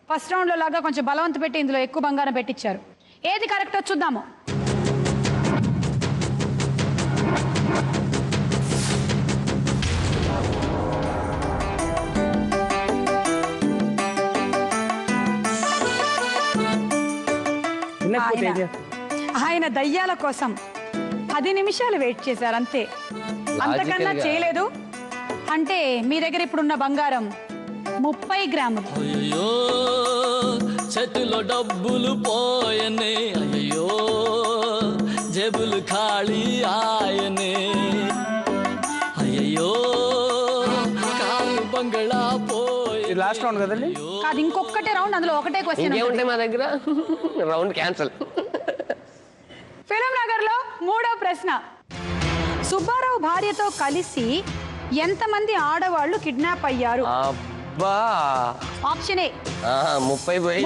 First round లో లాగా కొంచెం బలవంత పెట్టి ఇందులో ఎక్కువ బంగారం పెట్టించారు. ఏది కరెక్టో చూద్దాము. ఆయన దయ్యాల కోసం 10 నిమిషాలు వెయిట్ చేశారు అంతే, అంతకన్నా చేయలేదు. అంటే మీ దగ్గర ఇప్పుడున్న బంగారం 30 గ్రాములు. అయ్యో చేతిలో డబ్బులు పోయనే, అయ్యో జేబులు ఖాళీ ఆయనే, అయ్యో కాలు బంగళా పోయి. లాస్ట్ రౌండ్ కదండి? కాదు, ఇంకొకటే రౌండ్, అందులో ఒకటే క్వశ్చన్ ఏముంటాయి మా దగ్గర. Round cancel. ఫిలిం నగర్ లో 3వ ప్రశ్న. సుబ్బారావు భార్యతో కలిసి ఎంతమంది ఆడవాళ్లు కిడ్నాప్ అయ్యారు? అబ్బా, ఆప్షన్ ఏ 30 పోయి.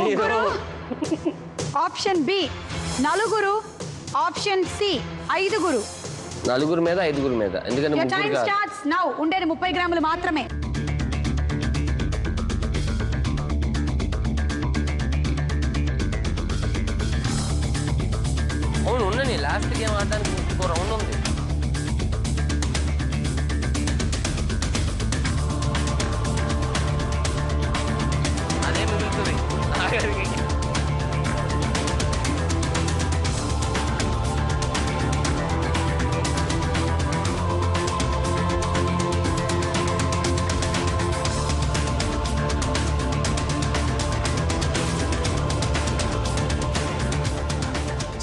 Option B 4, option C 5. 4 మీద 5 మీద, ఎందుకంటే టైం స్టార్ట్స్ నౌ. ఉండేది 30 గ్రాములు మాత్రమే. అవును, ఉన్నని లాస్ట్ గేమ్ ఆడడానికి 1 రౌండ్ ఉంది. అదే మిగులుతుంది ఆఖరికి.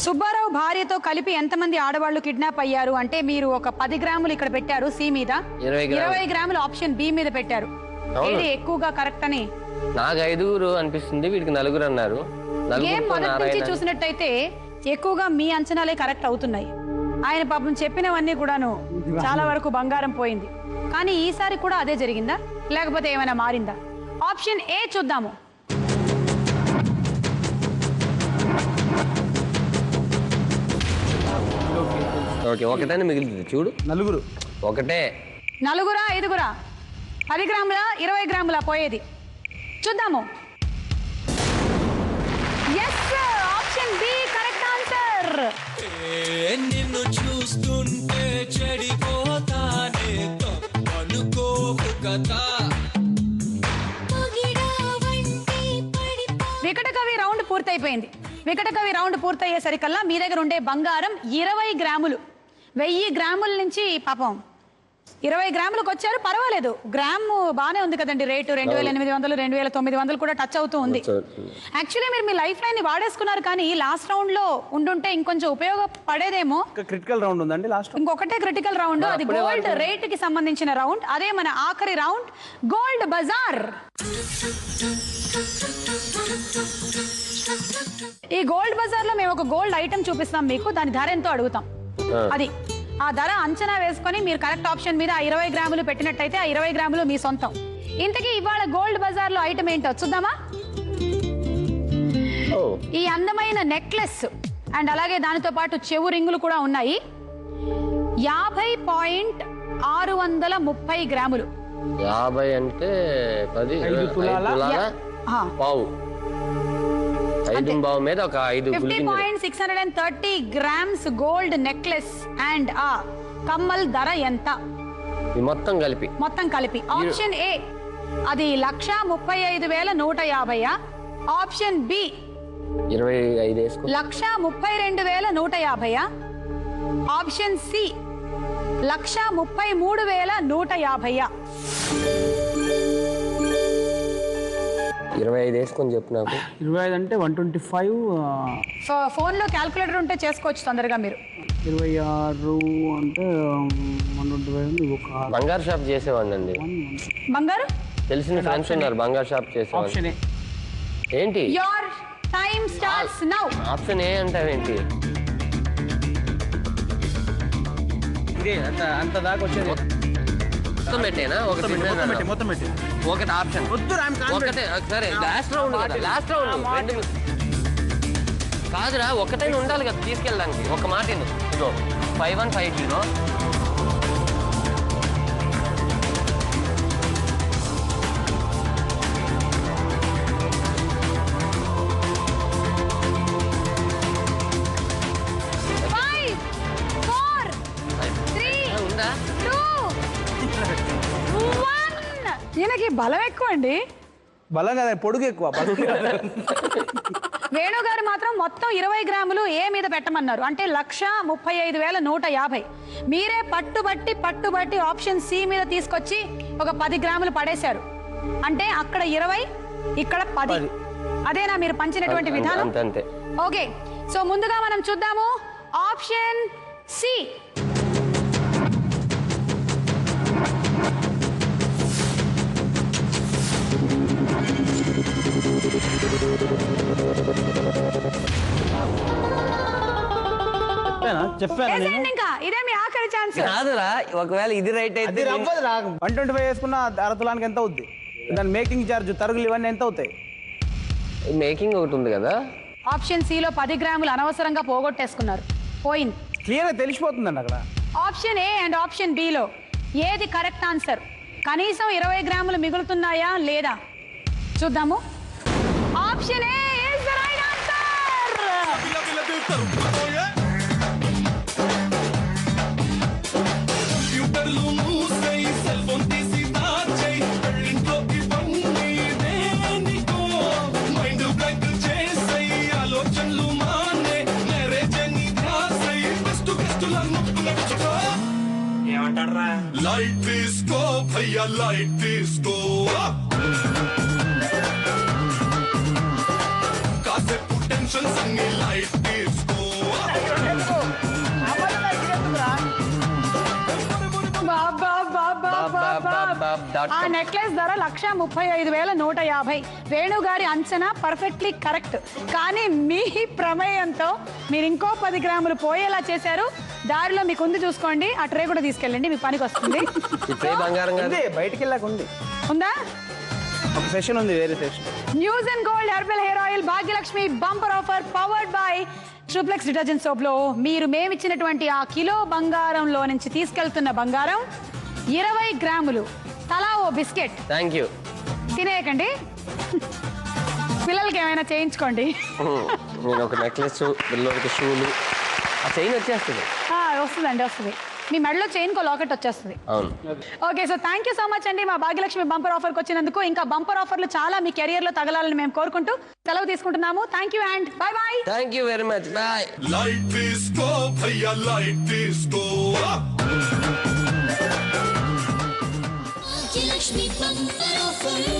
సుబ్బారావు భార్యతో కలిపి ఎంతమంది ఆడవాళ్లు కిడ్నాప్ అయ్యారు అంటే మీరు ఒక 10 గ్రాములు ఇక్కడ పెట్టారు సి మీద, 20 గ్రాములు ఆప్షన్ బి మీద పెట్టారు. ఏది ఎక్కువగా కరెక్ట్ అని? నాకు 5 అనిపిస్తుంది, వీడికి 4 అన్నారు. గేమ్ మొదటి నుంచి చూసినట్టయితే ఎక్కువగా మీ అంచనాలే కరెక్ట్ అవుతున్నాయి. ఆయన పాపం చెప్పినవన్నీ కూడాను చాలా వరకు బంగారం పోయింది. కానీ ఈసారి కూడా అదే జరిగిందా లేకపోతే ఏమైనా మారిందా? ఆప్షన్ ఏ చూద్దాము. ఓకే, ఒకటైనా మిగిలింది చూడు. 4 ఒకటే. 4, 5, 10 గ్రాముల 20 గ్రాముల పోయేది చూద్దాము. Yes, option B correct answer. నిన్ను చూస్తుంటే చెడిపోతానే, అనుకోకు కదా. వికటకవి రౌండ్ పూర్తయిపోయింది. వికటకవి రౌండ్ పూర్తయ్యేసరికల్లా మీ దగ్గర ఉండే బంగారం 20 గ్రాములు. 1000 గ్రాముల నుంచి పాపం 20 గ్రాములకు వచ్చారు. పర్వాలేదు, గ్రాము బానే ఉంది కదండి రేటు. 2800, 2900 కూడా టచ్ అవుతూ ఉంది. యాక్చువల్లీ మీరు మీ లైఫ్ లైన్ ని వాడేసుకున్నారు, కానీ లాస్ట్ రౌండ్ లో ఉండుంటే ఇంకొంచెం ఉపయోగపడేదేమో. క్రిటికల్ రౌండ్ ఉందండి లాస్ట్. ఇంకొకటే క్రిటికల్ రౌండ్, అది గోల్డ్ రేట్ కి సంబంధించిన రౌండ్. అదే మన ఆఖరి రౌండ్, గోల్డ్ బజార్. ఈ గోల్డ్ బజార్ లో మేము ఒక గోల్డ్ ఐటమ్ చూపిస్తాం మీకు, దాని ధర ఎంతో అడుగుతాం. అది ఆ ధర అంచనా వేసుకొని మీరు కరెక్ట్ ఆప్షన్ మీద 20 గ్రాములు పెట్టినట్టయితే ఆ 20 గ్రాములు మీ సొంతం. ఇంతకీ ఇవాళ గోల్డ్ బజార్ లో ఐటమ్ ఏంటో చూద్దామా? ఈ అందమైన నెక్లెస్ అండ్ అలాగే దానితో పాటు చెవు రింగులు కూడా ఉన్నాయి. 50.630 గ్రాములు. 50 అంటే 10, 5 తులాల పావు. 5 పావు మీద ఒక 5 50.630 గ్రామ్స్ గోల్డ్ నెక్లెస్ అండ్ ఆ కమ్మల్ ధర ఎంత? మొత్తం కలిపి ఆప్షన్ ఏ అది 1,35,150. Option B 25 1,32,150. Option C 1,33,150. 25 వేసుకొని చెప్పు నాకు. 25 అంటే 125. ఫోన్ లో క్యాల్కులేటర్ ఉంటే చేసుకోవచ్చు తొందరగా మీరు. 26 అంటే 125. బంగారు షాప్ చేసేవాడినండి. బంగారు తెలిసిన ఫ్రెండ్స్ ఉన్నారు బంగారు షాప్ చేసేవాళ్ళు. ఆప్షన్ ఏ ఏంటి? Your time starts now. Option A అంటావేంటి? ఇదే అంత దాకా వచ్చేది. మొత్తం పెట్టేనా? మొత్తం పెట్టి ఒకటి ఆప్షన్ ఒకటే. సరే, లాస్ట్ రౌండ్ కాదురా, ఒకటైనా ఉండాలి కదా తీసుకెళ్ళడానికి. ఒక మాట ఇదో 5150. ఈయనకి బలం ఎక్కువ అండి. బలం కదా, పొడుగు ఎక్కువ. వేణు గారు మాత్రం మొత్తం 20 గ్రాములు ఏ మీద పెట్టమన్నారు, అంటే 1,35,150. మీరే పట్టుబట్టి ఆప్షన్ సి మీద తీసుకొచ్చి ఒక 10 గ్రాములు పడేశారు. అంటే అక్కడ 20, ఇక్కడ 10. అదేనా మీరు పంచినటువంటి విధానం? అంతే. ఓకే, సో ముందుగా మనం చూద్దాము ఆప్షన్ సి. చెప్పాను నేను. ఇంకా ఇదే మీ ఆఖరి ఛాన్స్. కాదురా, ఒకవేళ ఇది రైట్ అయితే 125 వేసుకున్న అరతులానికి ఎంత అవుద్ది? దాని మేకింగ్ ఛార్జ్, తరుగులు ఇవన్నీ ఎంత అవుతాయి? మేకింగ్ ఒకటి ఉంది కదా. ఆప్షన్ సి లో 10 గ్రాములు అనవసరంగా పోగొట్టేసుకున్నారు. పోయింది. క్లియర్ గా తెలిసిపోతుందండి అక్కడ. Option A and option B లో ఏది కరెక్ట్ ఆన్సర్? కనీసం 20 గ్రాములు మిగులుతున్నాయా లేదా చూద్దాము. Option A is the right answer. ఏమంటారా? లైట్ తీసుకో భయ్యా, లైట్ తీసుకో. కాసేపు టెన్షన్స్ అన్ని లైట్ తీసుకో. ఆ నెక్లెస్ ధర 1,35,150. వేణు గారి అంచనా పర్ఫెక్ట్లీ కరెక్ట్. కానీ మీ ప్రమేయంతో మీరు ఇంకో 10 గ్రాములు పోయేలా చేశారు. దారిలో మీకు ఉంది, చూసుకోండి. ఆ ట్రే కూడా తీసుకెళ్ళండి, మీ పనికి వస్తుంది. బయటికి వెళ్ళాక ఉంది, ఉందా? ఒక సెషన్ ఉంది, వేరే session. News and gold herbal hair oil Bhagyalakshmi bumper offer powered by triplex detergent soap లో మీరు మేమిచ్చినటువంటి ఆ కిలో బంగారంలో నుంచి తీసుకెళ్తున్న బంగారం 20 గ్రాములు. తలా ఓ బిస్కెట్. Thank you. తినేయకండి, పిల్లలకి ఏమైనా చేయించుకోండి. నేను ఒక నెక్లెస్, పిల్లలకి షూలు, ఆ చైన్ వచ్చేస్తుంది. వస్తుందండి, వస్తుంది. మీ మెడలో చైన్ కో లాకెట్ వచ్చేస్తుంది. అవును. Okay, so thank you so much అండి మా భాగ్యలక్ష్మి బంపర్ ఆఫర్కి వచ్చినందుకు. ఇంకా బంపర్ ఆఫర్లు చాలా మీ కెరియర్ లో తగలాలని మేము కోరుకుంటూ సెలవు తీసుకుంటున్నాము. Thank you and bye bye. Thank you very much. Bye. Light తీసుకో భయ్యా, లైట్ తీసుకో. Lexmi Bumper Offer.